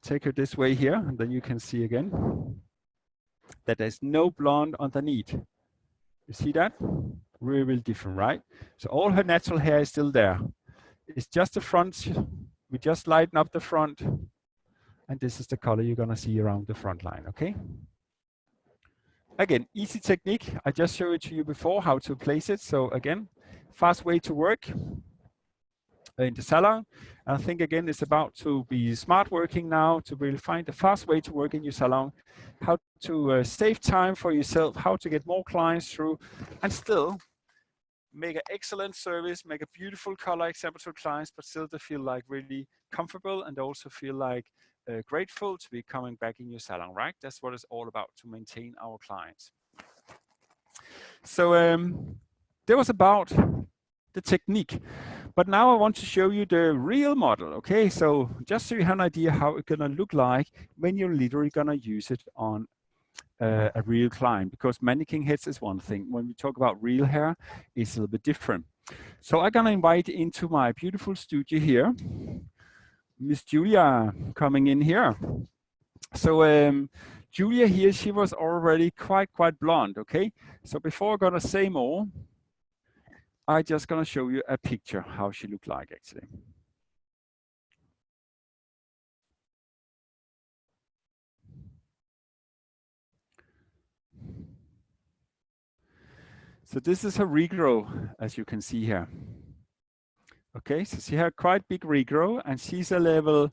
Speaker 1: take her this way here, and then you can see again that there's no blonde underneath. You see that? Really, really different, right? So all her natural hair is still there. It's just the front. We just lighten up the front. And this is the color you're gonna see around the front line, okay? Again, easy technique. I just showed it to you before how to place it. So again, fast way to work in the salon. And I think again, it's about to be smart working now to really find the fast way to work in your salon, how to save time for yourself, how to get more clients through, and still make an excellent service, make a beautiful color example to clients, but still to feel like really comfortable and also feel like grateful to be coming back in your salon, right? That's what it's all about, to maintain our clients. So that was about the technique. But now I want to show you the real model, okay? So just so you have an idea how it's gonna look like when you're literally gonna use it on a real client, because mannequin heads is one thing. When we talk about real hair, it's a little bit different. So I'm gonna invite into my beautiful studio here, Miss Julia coming in here. So Julia here, she was already quite blonde, okay? So before I'm gonna say more, I'm just gonna show you a picture how she looked like actually. So this is her regrow, as you can see here. Okay, so she had quite big regrow, and she's a level,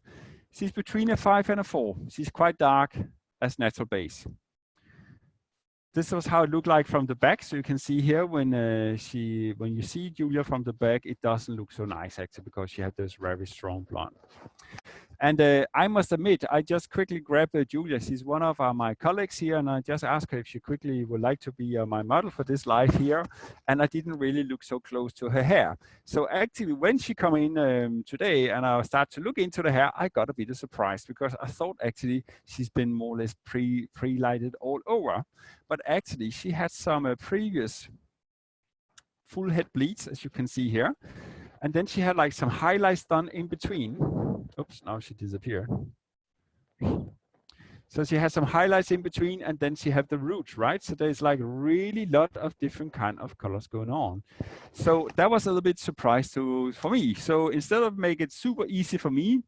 Speaker 1: she's between a 5 and a 4. She's quite dark, as natural base. This was how it looked like from the back. So you can see here when you see Julia from the back, it doesn't look so nice actually because she had this very strong blonde. And I must admit, I just quickly grabbed Julia. She's one of my colleagues here, and I just asked her if she quickly would like to be my model for this live here. And I didn't really look so close to her hair. So actually, when she come in today and I start to look into the hair, I got a bit of surprise because I thought actually she's been more or less pre-lighted all over. But actually, she had some previous full head bleeds, as you can see here. And then she had like some highlights done in between. Oops, now she disappeared. So she has some highlights in between, and then she have the roots, right? So there's like really lot of different kind of colors going on. So that was a little bit surprise for me. So instead of make it super easy for me,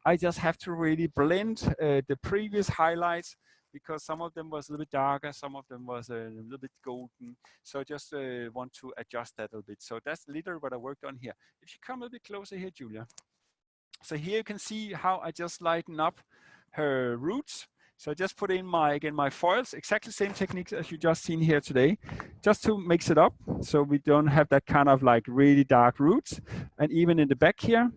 Speaker 1: I just have to really blend the previous highlights because some of them was a little bit darker, some of them was a little bit golden. So I just want to adjust that a little bit. So that's literally what I worked on here. If you come a bit closer here, Julia. So here you can see how I just lighten up her roots. So I just put in my foils, exactly the same techniques as you just seen here today, just to mix it up so we don't have that kind of like really dark roots. And even in the back here,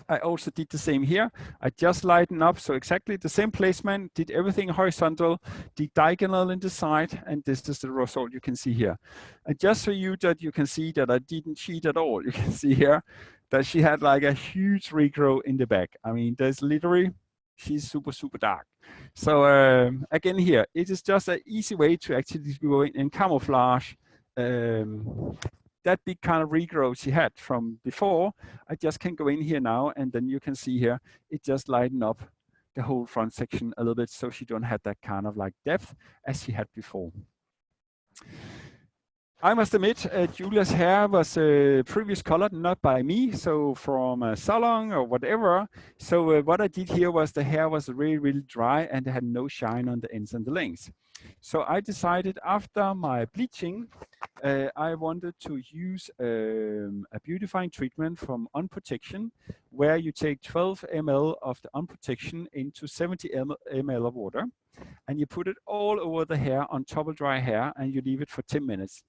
Speaker 1: I also did the same here. I just lighten up, so exactly the same placement, did everything horizontal, did diagonal in the side, and this is the result you can see here. And just so you can see that I didn't cheat at all, you can see here that she had like a huge regrow in the back. I mean, there's literally, she's super, super dark. So again here, it is just an easy way to actually go in and camouflage that big kind of regrowth she had from before. I just can go in here now, and then you can see here, it just lighten up the whole front section a little bit so she don't have that kind of like depth as she had before. I must admit, Julia's hair was previous colored, not by me, so from a salon or whatever. So what I did here was the hair was really, really dry and it had no shine on the ends and the lengths. So I decided after my bleaching, I wanted to use a beautifying treatment from On Protection, where you take 12 ml of the On Protection into 70 ml of water, and you put it all over the hair on top of dry hair, and you leave it for 10 minutes.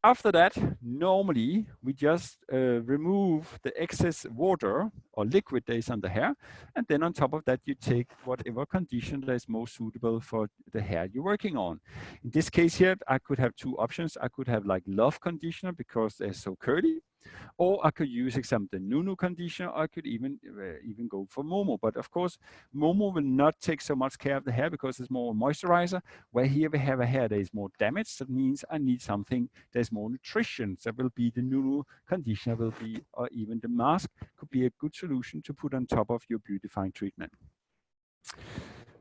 Speaker 1: After that, normally we just remove the excess water or liquid that is on the hair, and then on top of that you take whatever conditioner is most suitable for the hair you're working on. In this case here, I could have two options. I could have like Love conditioner because they're so curly, or I could use example the Nunu conditioner, or I could even go for Momo. But of course, Momo will not take so much care of the hair because it's more moisturizer, where here we have a hair that is more damaged. That means I need something that's more nutrition. That will be the Nunu conditioner will be, or even the mask could be a good solution to put on top of your beautifying treatment.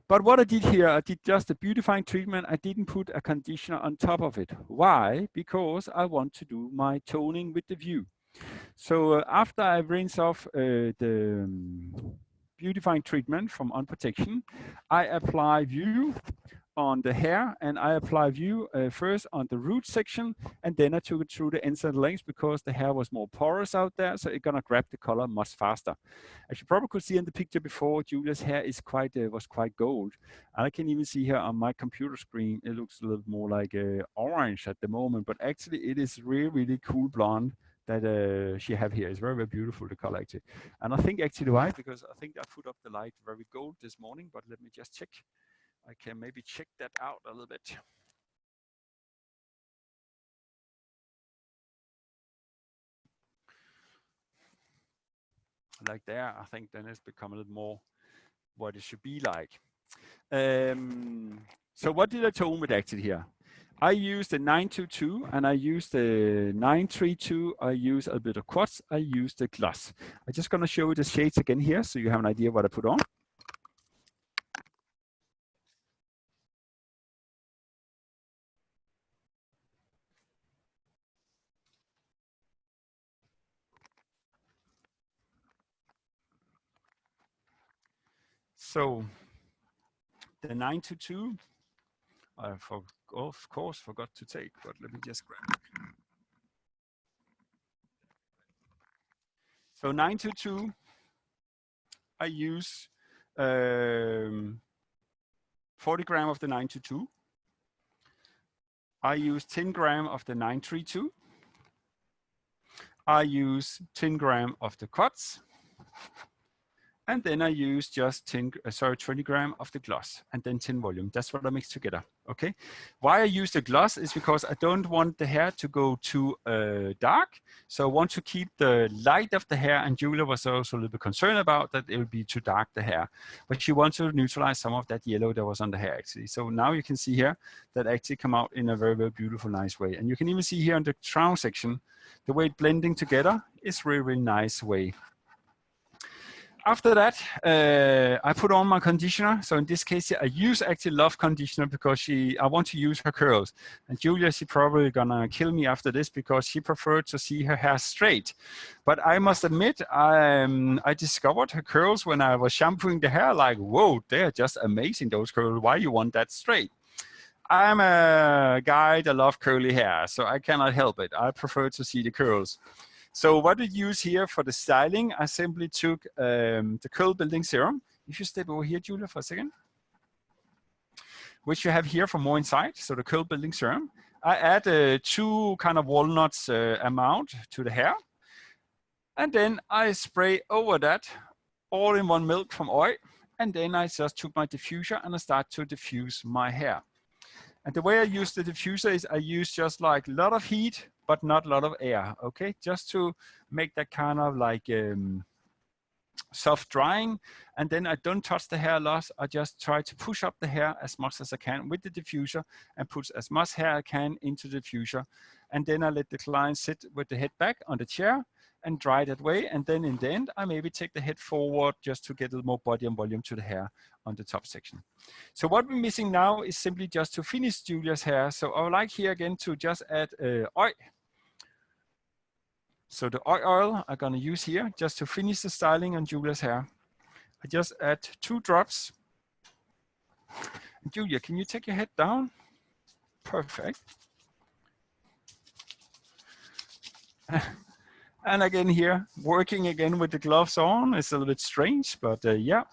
Speaker 1: But what I did here, I did just a beautifying treatment. I didn't put a conditioner on top of it. Why? Because I want to do my toning with the view. So after I rinse off the beautifying treatment from On Protection, I apply view on the hair, and I apply view first on the root section, and then I took it through the ends and lengths because the hair was more porous out there, so it's gonna grab the color much faster. As you probably could see in the picture before, Julia's hair is was quite gold, and I can even see here on my computer screen it looks a little more like orange at the moment, but actually it is really, really cool blonde that she have here. It's very, very beautiful, the color actually. And I think actually why, because I think I put up the light very gold this morning, but let me just check. I can maybe check that out a little bit. Like there, I think then it's become a little more what it should be like. So what did I tone with actually here? I used the 922 and I used the 932. I used a bit of quartz. I used the gloss. I'm just going to show you the shades again here so you have an idea what I put on. So the 922, I of course forgot to take, but let me just grab it. So 922, I use 40 gram of the 922. I use 10 gram of the 932. I use 10 gram of the quads. And then I use just 20 gram of the gloss and then 10 volume. That's what I mix together, okay? Why I use the gloss is because I don't want the hair to go too dark. So I want to keep the light of the hair, and Julia was also a little bit concerned about that it would be too dark, the hair. But she wants to neutralize some of that yellow that was on the hair actually. So now you can see here that actually come out in a very, very beautiful, nice way. And you can even see here in the crown section, the way it blending together is really, really nice way. After that, I put on my conditioner. So in this case, I use actually Love conditioner because I want to use her curls. And Julia, she probably gonna kill me after this because she preferred to see her hair straight. But I must admit, I discovered her curls when I was shampooing the hair. Like, whoa, they're just amazing, those curls. Why you want that straight? I'm a guy that loves curly hair, so I cannot help it. I prefer to see the curls. So what we use here for the styling, I simply took the curl building serum. If you step over here, Julia, for a second, which you have here for more insight. So the curl building serum, I add 2 kind of walnuts amount to the hair. And then I spray over that all in one milk from oil. And then I just took my diffuser and I start to diffuse my hair. And the way I use the diffuser is I use just like a lot of heat, but not a lot of air, okay? Just to make that kind of like soft drying. And then I don't touch the hair loss. I just try to push up the hair as much as I can with the diffuser and put as much hair I can into the diffuser. And then I let the client sit with the head back on the chair and dry that way. And then in the end, I maybe take the head forward just to get a little more body and volume to the hair on the top section. So what we're missing now is simply just to finish Julia's hair. So I would like here again to just add oil. So the oil I'm gonna use here just to finish the styling on Julia's hair. I just add 2 drops. Julia, can you take your head down? Perfect. And again here, working again with the gloves on. It's a little bit strange, but yeah.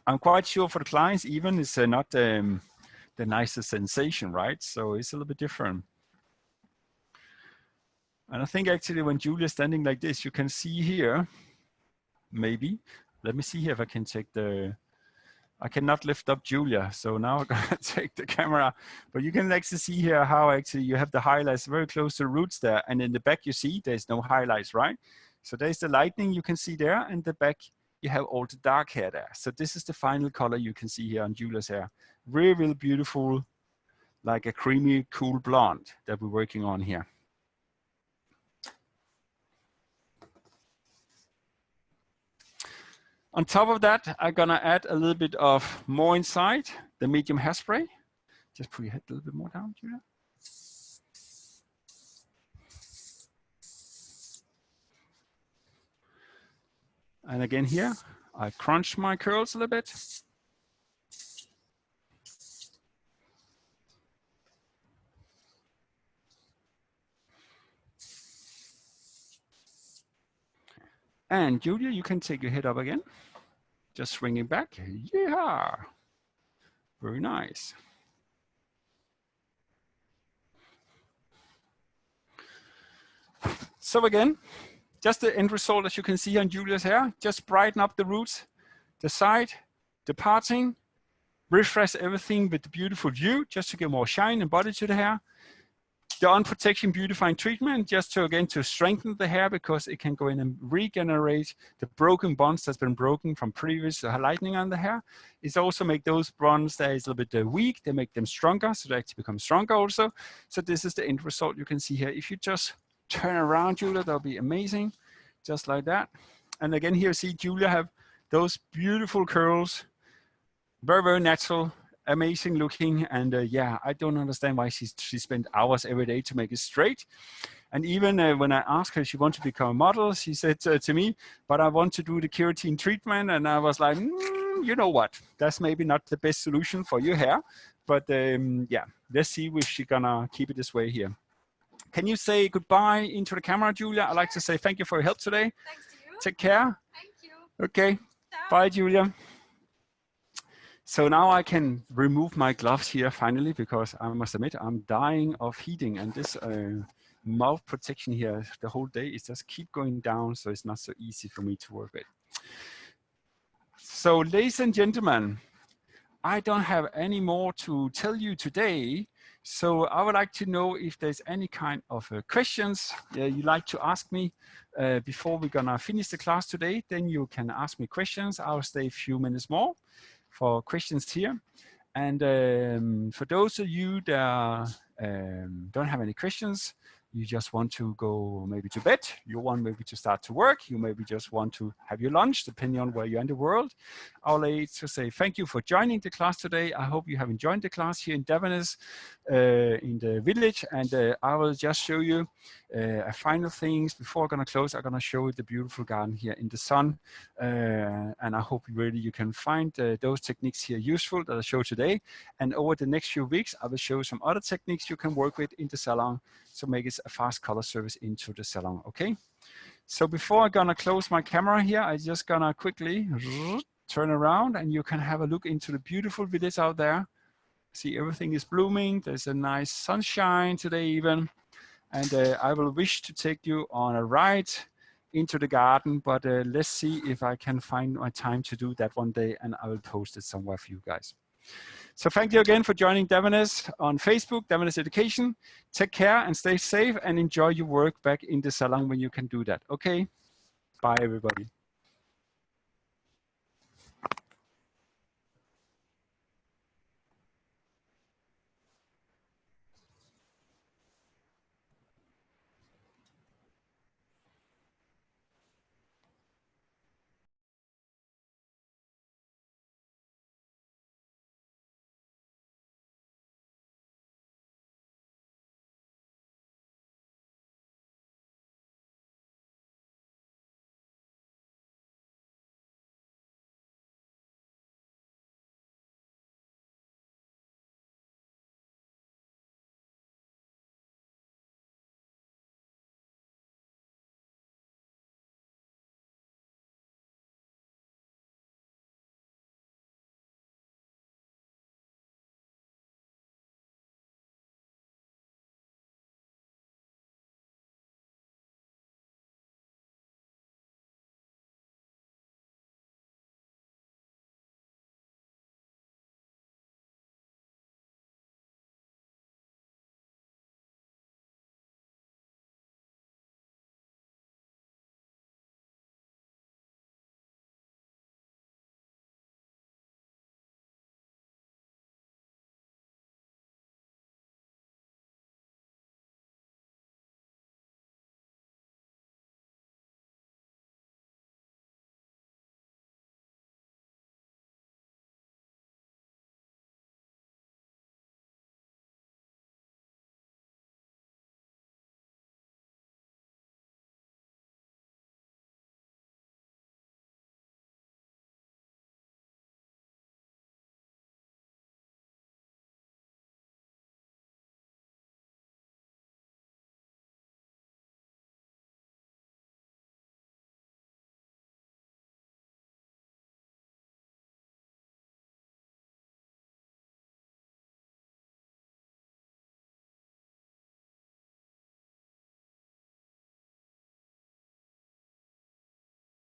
Speaker 1: I'm quite sure for the clients, even it's not the nicest sensation, right? So it's a little bit different. And I think actually when Julia's standing like this, you can see here, maybe, let me see here if I can take I cannot lift up Julia. So now I'm gonna take the camera, but you can actually see here how actually you have the highlights very close to the roots there. And in the back you see there's no highlights, right? So there's the lightning you can see there, and the back you have all the dark hair there. So this is the final color you can see here on Julia's hair. Really, really beautiful, like a creamy, cool blonde that we're working on here. On top of that, I'm gonna add a little bit of more inside, the medium hairspray. Just put your head a little bit more down, Julia. And again here, I crunch my curls a little bit. And Julia, you can take your head up again. Just swing it back. Yeah, very nice. So again, just the end result as you can see on Julia's hair, just brighten up the roots, the side, the parting, refresh everything with the beautiful view, just to get more shine and body to the hair. The on protection beautifying treatment, just to again to strengthen the hair, because it can go in and regenerate the broken bonds that's been broken from previous lightening on the hair. It's also make those bonds that is a little bit weak, they make them stronger, so they actually become stronger also. So this is the end result you can see here. If you just turn around, Julia, that'll be amazing, just like that. And again here, see Julia have those beautiful curls, very, very natural, amazing looking. And yeah, I don't understand why she spent hours every day to make it straight. And even when I asked her if she wanted to become a model, she said to me, but I want to do the keratin treatment. And I was like, you know what, that's maybe not the best solution for your hair, but yeah, let's see if she's gonna keep it this way here. Can you say goodbye into the camera, Julia? I'd like to say thank you for your help today.
Speaker 3: Thanks to you.
Speaker 1: Take care.
Speaker 3: Thank you.
Speaker 1: Okay.
Speaker 3: Ciao.
Speaker 1: Bye, Julia. So now I can remove my gloves here finally, because I must admit I'm dying of heating, and this mouth protection here the whole day is just keep going down, so it's not so easy for me to work with. So ladies and gentlemen, I don't have any more to tell you today. So I would like to know if there's any kind of questions you'd like to ask me before we're gonna finish the class today. Then you can ask me questions. I'll stay a few minutes more for questions here. And for those of you that don't have any questions, you just want to go maybe to bed, you want maybe to start to work, you maybe just want to have your lunch, depending on where you're in the world. I'll like to say thank you for joining the class today. I hope you have enjoyed the class here in Davines, in the village, and I will just show you a final things before I'm gonna close. I'm gonna show you the beautiful garden here in the sun, and I hope really you can find those techniques here useful that I showed today. And over the next few weeks, I will show you some other techniques you can work with in the salon to make it a fast color service into the salon. Okay. So before I'm gonna close my camera here, I just gonna quickly turn around, and you can have a look into the beautiful village out there. See, everything is blooming. There's a nice sunshine today even. And I will wish to take you on a ride into the garden, but let's see if I can find my time to do that one day, and I will post it somewhere for you guys. So thank you again for joining Davines on Facebook, Davines Education. Take care and stay safe, and enjoy your work back in the salon when you can do that. Okay, bye everybody.